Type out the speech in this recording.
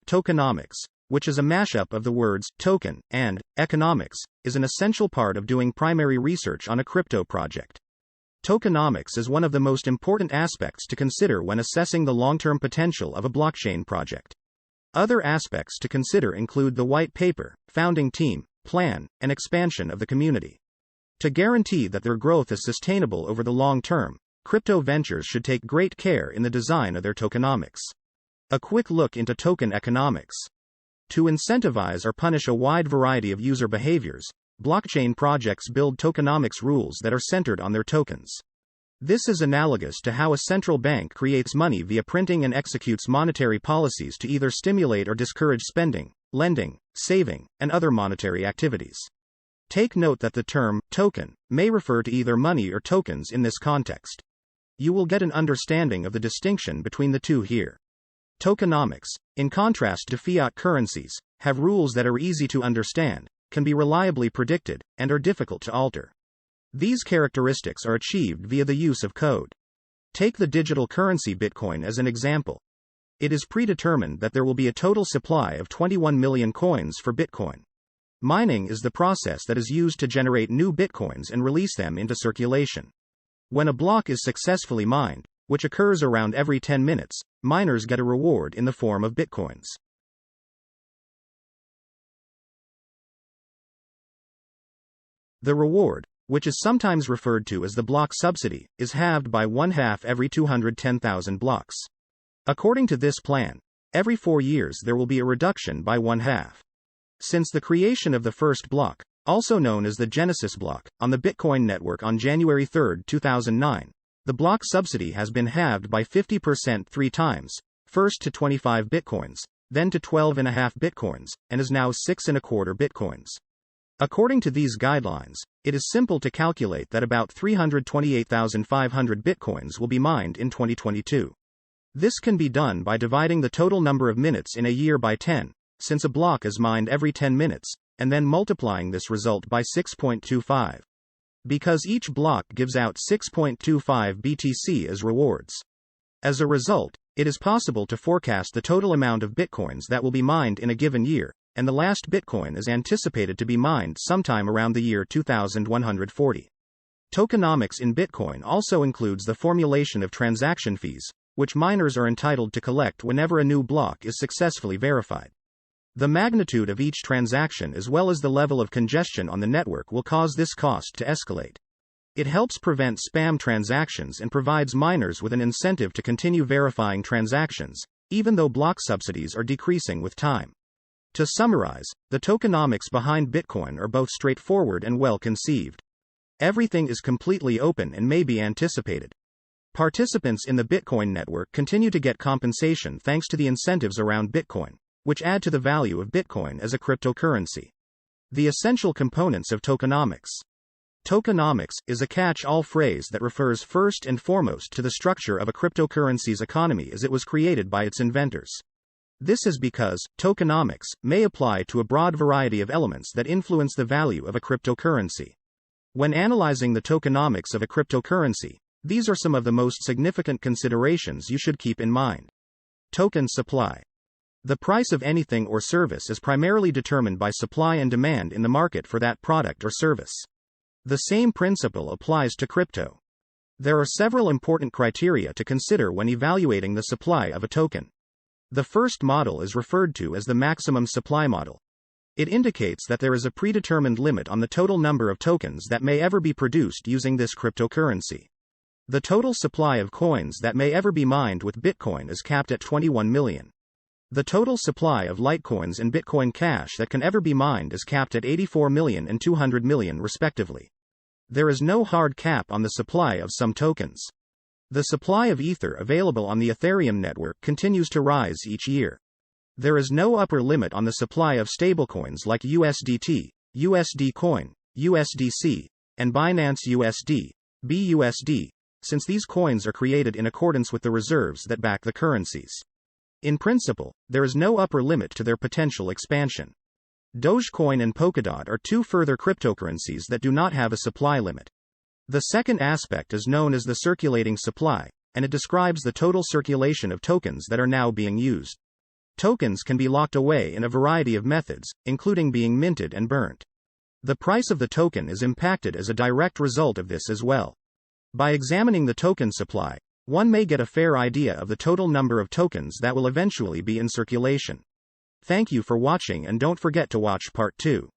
Tokenomics, which is a mashup of the words token and economics, is an essential part of doing primary research on a crypto project. Tokenomics is one of the most important aspects to consider when assessing the long-term potential of a blockchain project. Other aspects to consider include the white paper, founding team, plan, and expansion of the community. To guarantee that their growth is sustainable over the long term, crypto ventures should take great care in the design of their tokenomics. A quick look into token economics. To incentivize or punish a wide variety of user behaviors, blockchain projects build tokenomics rules that are centered on their tokens. This is analogous to how a central bank creates money via printing and executes monetary policies to either stimulate or discourage spending, lending, saving, and other monetary activities. Take note that the term token may refer to either money or tokens in this context. You will get an understanding of the distinction between the two here. Tokenomics, in contrast to fiat currencies, have rules that are easy to understand, can be reliably predicted, and are difficult to alter. These characteristics are achieved via the use of code. Take the digital currency Bitcoin as an example. It is predetermined that there will be a total supply of 21 million coins for Bitcoin. Mining is the process that is used to generate new Bitcoins and release them into circulation. When a block is successfully mined, which occurs around every 10 minutes, miners get a reward in the form of Bitcoins. The reward, which is sometimes referred to as the block subsidy, is halved by 1/2 every 210,000 blocks. According to this plan, every 4 years there will be a reduction by 1/2. Since the creation of the first block, also known as the Genesis block, on the Bitcoin network on January 3, 2009, the block subsidy has been halved by 50% 3 times, first to 25 Bitcoins, then to 12.5 Bitcoins, and is now 6.25 Bitcoins. According to these guidelines, it is simple to calculate that about 328,500 Bitcoins will be mined in 2022. This can be done by dividing the total number of minutes in a year by 10, since a block is mined every 10 minutes, and then multiplying this result by 6.25. Because each block gives out 6.25 BTC as rewards. As a result, it is possible to forecast the total amount of Bitcoins that will be mined in a given year, and the last Bitcoin is anticipated to be mined sometime around the year 2140. Tokenomics in Bitcoin also includes the formulation of transaction fees, which miners are entitled to collect whenever a new block is successfully verified. The magnitude of each transaction as well as the level of congestion on the network will cause this cost to escalate. It helps prevent spam transactions and provides miners with an incentive to continue verifying transactions, even though block subsidies are decreasing with time. To summarize, the tokenomics behind Bitcoin are both straightforward and well conceived. Everything is completely open and may be anticipated. Participants in the Bitcoin network continue to get compensation thanks to the incentives around Bitcoin, which add to the value of Bitcoin as a cryptocurrency. The essential components of tokenomics. Tokenomics is a catch-all phrase that refers first and foremost to the structure of a cryptocurrency's economy as it was created by its inventors. This is because tokenomics may apply to a broad variety of elements that influence the value of a cryptocurrency. When analyzing the tokenomics of a cryptocurrency, these are some of the most significant considerations you should keep in mind. Token supply. The price of anything or service is primarily determined by supply and demand in the market for that product or service. The same principle applies to crypto. There are several important criteria to consider when evaluating the supply of a token. The first model is referred to as the maximum supply model. It indicates that there is a predetermined limit on the total number of tokens that may ever be produced using this cryptocurrency. The total supply of coins that may ever be mined with Bitcoin is capped at 21 million. The total supply of Litecoins and Bitcoin Cash that can ever be mined is capped at 84 million and 200 million respectively. There is no hard cap on the supply of some tokens. The supply of Ether available on the Ethereum network continues to rise each year. There is no upper limit on the supply of stablecoins like USDT, USD Coin, USDC, and Binance USD, BUSD, since these coins are created in accordance with the reserves that back the currencies. In principle, there is no upper limit to their potential expansion. Dogecoin and Polkadot are two further cryptocurrencies that do not have a supply limit. The second aspect is known as the circulating supply, and it describes the total circulation of tokens that are now being used. Tokens can be locked away in a variety of methods, including being minted and burnt. The price of the token is impacted as a direct result of this as well. By examining the token supply, one may get a fair idea of the total number of tokens that will eventually be in circulation. Thank you for watching and don't forget to watch part 2.